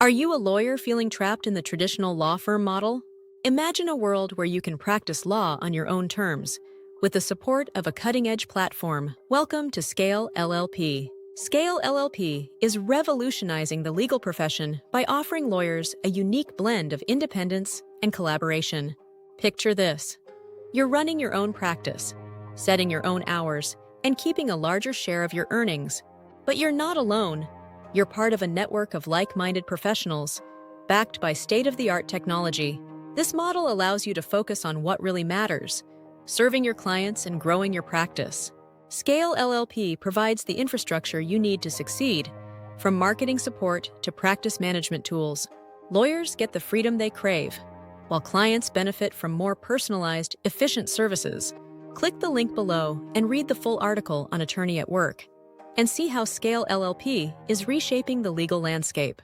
Are you a lawyer feeling trapped in the traditional law firm model? Imagine a world where you can practice law on your own terms. With the support of a cutting-edge platform, welcome to Scale LLP. Scale LLP is revolutionizing the legal profession by offering lawyers a unique blend of independence and collaboration. Picture this. You're running your own practice, setting your own hours, and keeping a larger share of your earnings. But you're not alone. You're part of a network of like-minded professionals, backed by state-of-the-art technology. This model allows you to focus on what really matters, serving your clients and growing your practice. Scale LLP provides the infrastructure you need to succeed, from marketing support to practice management tools. Lawyers get the freedom they crave, while clients benefit from more personalized, efficient services. Click the link below and read the full article on Attorney at Work, and see how Scale LLP is reshaping the legal landscape.